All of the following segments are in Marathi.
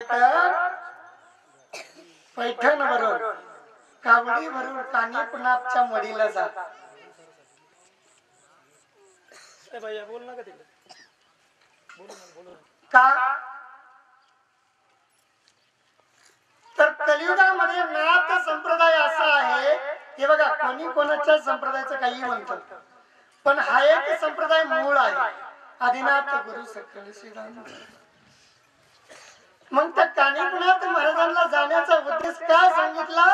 कर, पैठण वरून कावडी भरून कानिपनाथच्या मडीला जा. बोल ना का तर कलियुगामध्ये नाथ संप्रदाय असा आहे हे बघा, कोणी कोणाच्या संप्रदायाचं काही म्हणतात, पण हा एक संप्रदाय मूळ आहे, आदिनाथ गुरु सकल श्रीराम. मग त्या कानिपनाथ महाराजांना जाण्याचा उद्देश काय सांगितला,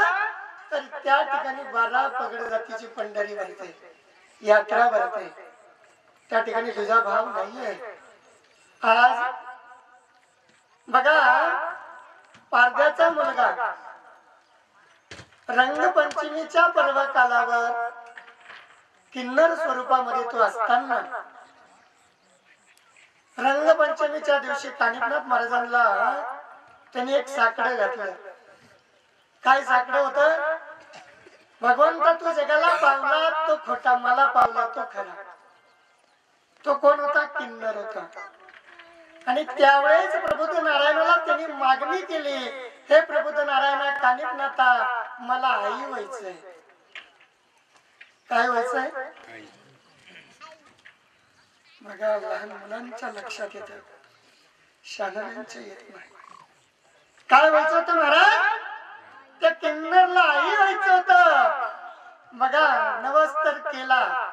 तर त्या ठिकाणी 12 पगड जातीची पंढरी भरते, यात्रा भरते, त्या ठिकाणी तुझा भाव नाहीये. आज बघा, पारध्याचा मुलगा रंगपंचमीच्या पर्व कालावर किन्नर स्वरूपामध्ये तो असताना रंगपंचमीच्या दिवशी कानिपनाथ महाराजांना त्यांनी एक साकडं घातलं. काय साकडं होतं, भगवंता तू जगाला पावला तो खोटा, मला पावला तो खरा. तो कोण होता, किन्नर होता. आणि त्यावेळेस प्रबुद्ध नारायणाला त्यांनी मागणी केली, हे प्रबुद्ध नारायणा, कानिपनाथा मला आई व्हायचंय. काय व्हायचंय बघा, लहान मुलांच्या लक्षात येत, शहाण्यांच्या येत नाही. काय व्हायचं होतं महाराज, त्या किन्नरला आई व्हायचं होतं. बघा, नवस तर केला.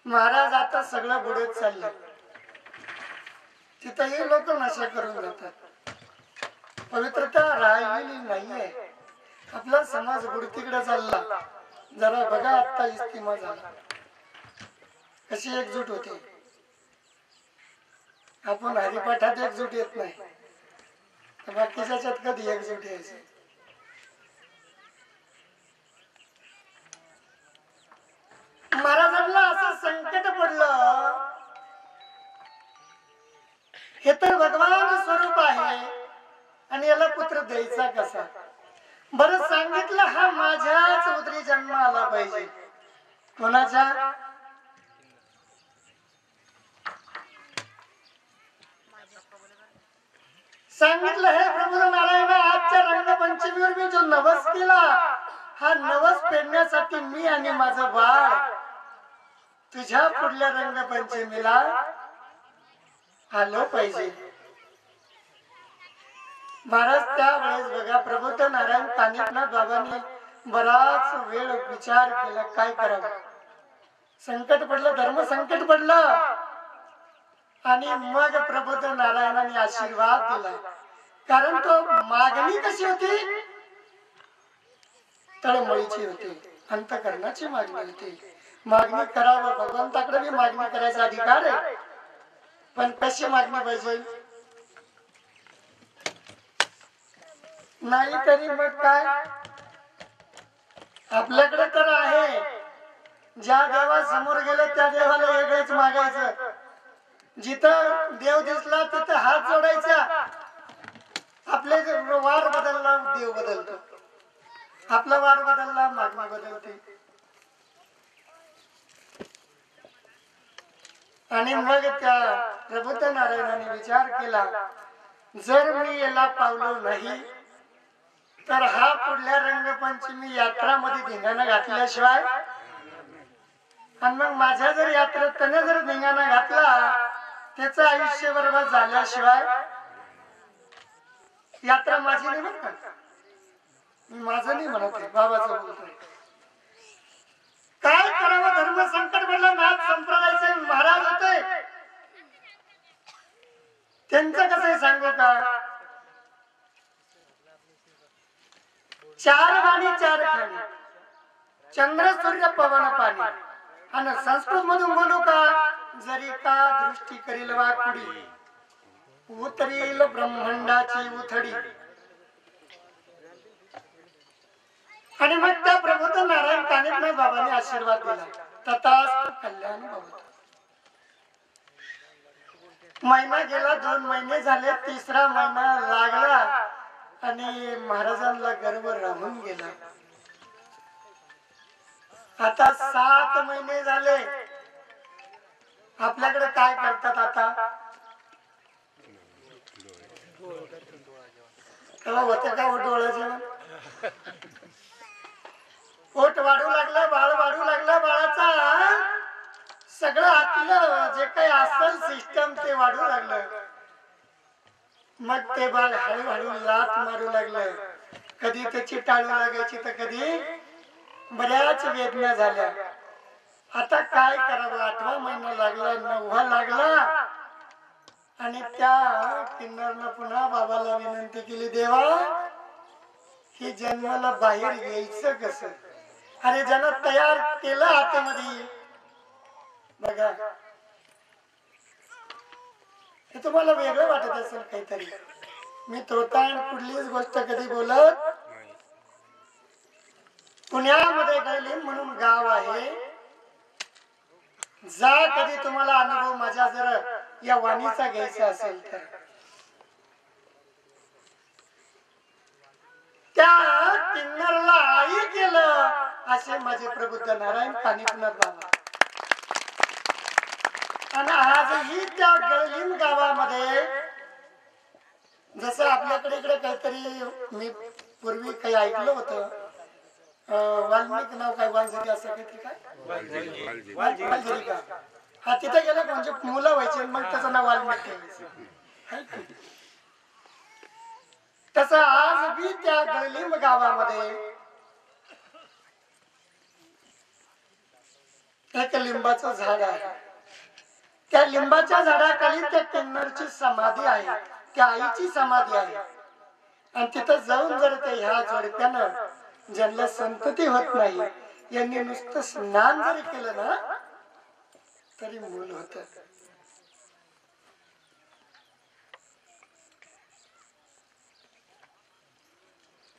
महाराज आता सगळं बुडत चाललं, तिथंही लोक नशा करून जातात, पवित्रता राहिलेली नाहीये, आपला समाज बुडतीकडे चालला. जरा बघा, आता इस्तिमा झाला, कशी एकजूट होते. आपण हरिपाठात एकजूट येत नाही, बाकीच्यात कधी एकजूट यायची. महाराजांना असं संकट पडलं, हे तर भगवान स्वरूप आहे आणि याला पुत्र द्यायचा कसा. बरं सांगितलं, हा माझ्याच उदरी जन्म आला पाहिजे. कोणाच्या, सांगितलं, हे प्रभू नारायण, आजच्या रंगपंचमीवर मी जो नवस केला, हा नवस फेडण्यासाठी मी आणि माझं बाळ तुझ्या पुढल्या रंगपंचमीला आलो पाहिजे. महाराज त्यावेळेस बघा, प्रबुद्ध नारायण कानिपनाथ बाबांनी बराच वेळ विचार केला, काय करावं. संकट पडलं, धर्म संकट पडलं, आणि मग प्रबुद्ध नारायणाने आशीर्वाद दिला. कारण तो मागणी कशी होती, तळमळीची होती, अंतःकरणाची मागणी होती. मागणी करावं, भगवंताकडे मी मागणी करायचा अधिकार आहे, पण कशी मागणी पाहिजे, नाही तरी मग काय, आपल्याकडे तर आहे, ज्या देवा समोर गेलं त्या देवाला वेगळंच मागायचं. जिथं देव दिसला तिथं हात जोडायचा. आपले वार बदलला देव बदलतो, आपला वार बदलला मागणी बदलते. आणि मग त्या प्रबुद्ध नारायणाने विचार केला, जर मी याला पावलो नाही तर हा पुढल्या रंगपंचमी यात्रामध्ये धिंगाणा घातल्याशिवाय, आणि मग माझ्या जर यात्रेत त्याने जर धिंगाणा घातला, त्याचं आयुष्य बरोबर झाल्याशिवाय यात्रा माझी नाही बरं का, मी माझं नाही म्हणत, बाबाचं बोलतोय. काय करावं, धर्म संकट पडलं, नाथ संप्रदायाचे महाराज होते, त्यांचं कसं सांगू का, 4 गाणी 4 खाणी, चंद्र सूर्य पवन पाणी. आणि संस्कृत मधून बोलू का, जरी का दृष्टी करील वाकुडी, उतरील ब्रह्मांडाची उथडी. आणि मग त्या प्रबुद्ध नारायण कानिपनाथ बाबांनी आशीर्वाद दिला, तथास्तु कल्याण भवतु. महिना गेला, 2 महिने झाले, 3रा महिना लागला आणि महाराजांना गर्व राहून गेला. आता 7 महिने झाले. आपल्याकडे काय करतात आता, तेव्हा होतं का डोळं जेवण? पोट वाढू लागलं, बाळ वाढू लागलं, बाळाचा सगळं आतलं जे काही असेल सिस्टम ते वाढू लागलं. मग ते बाळ हळूहळू लात मारू लागलं. कधी त्याची टाळू लागायची तर कधी बऱ्याच वेदना झाल्या. आता काय करावं? 8वा महिना लागला, 9वा लागला आणि त्या किन्नरनं पुन्हा बाबाला विनंती केली, देवा ही जन्माला बाहेर यायचं कसं? अरे ज्यानं तयार केलं आतमध्ये बघा. हे तुम्हाला वेगळं वाटत असेल काहीतरी. मी तोताण कुठलीच गोष्ट कधी बोलत. पुण्यामध्ये गळलिंब म्हणून गाव आहे. जा कधी तुम्हाला अनुभव माझ्या जर या वाणीचा घ्यायचा असेल तर. त्या किन्नरला आई केलं असे माझे प्रबुद्ध नारायण कानिफनाथ बाबा. आणि आजही त्या गळलिंब गावामध्ये जसं आपल्याकडे इकडे काहीतरी मी पूर्वी काही ऐकलं होतं, वाल्मिक नाव काय वालझरी असं काहीतरी काय वालझरी का? हा तिथे गेलं म्हणजे मुलं व्हायचे मग त्याचं नाव वाल्मिक ठेवायचं. तसं आज बी त्या गळलिंब गावामध्ये एक लिंबाचं झाड आहे. त्या लिंबाच्या झाडाखाली त्या किन्नरची समाधी आहे, त्या आईची समाधी आहे. आणि तिथं जाऊन जर ते ह्या जोडप्यानं ज्यांना संतती होत नाही यांनी नुसतं स्नान जरी केलं ना तरी मूल होत.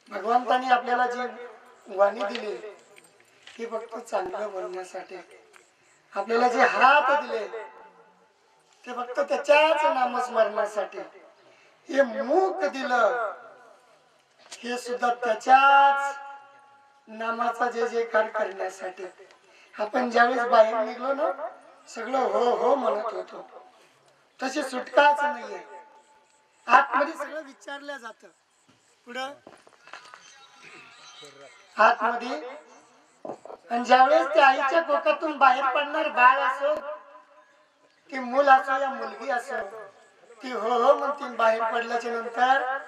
भगवंतानी आपल्याला जी वाणी दिली ती फक्त चांगलं बोलण्यासाठी. आपल्याला जे हात दिले ते फक्त त्याच्याच नामस्मरणासाठी. हे मुख दिलं हे सुद्धा त्याच्याच नामाचा जे जयकार करण्यासाठी. आपण ज्यावेळेस बाहेर निघलो ना सगळं हो हो म्हणत होतो. तशी सुटकाच नाहीये. आतमध्ये सगळं विचारलं जात. पुढं आतमध्ये. आणि ज्यावेळेस त्या आईच्या कोकातून बाहेर पडणार बाळ असो ती मूल असो या मुलगी असो ती हो हो म्हणते. बाहेर पडल्याच्या नंतर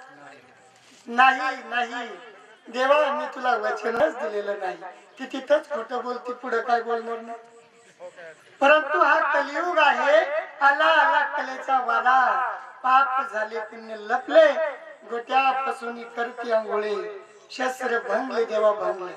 नाही नाही देवा मी तुला वचनच दिलेलं नाही. ती तिथंच खोटं बोलती, पुढे काय बोलणार नाही. परंतु हा कलियुग आहे. आला आला कलेचा वारा. पाप झाले पुण्य लपले गोट्यापासून करती आंघोळी. शस्त्र भंगले देवा भंगले.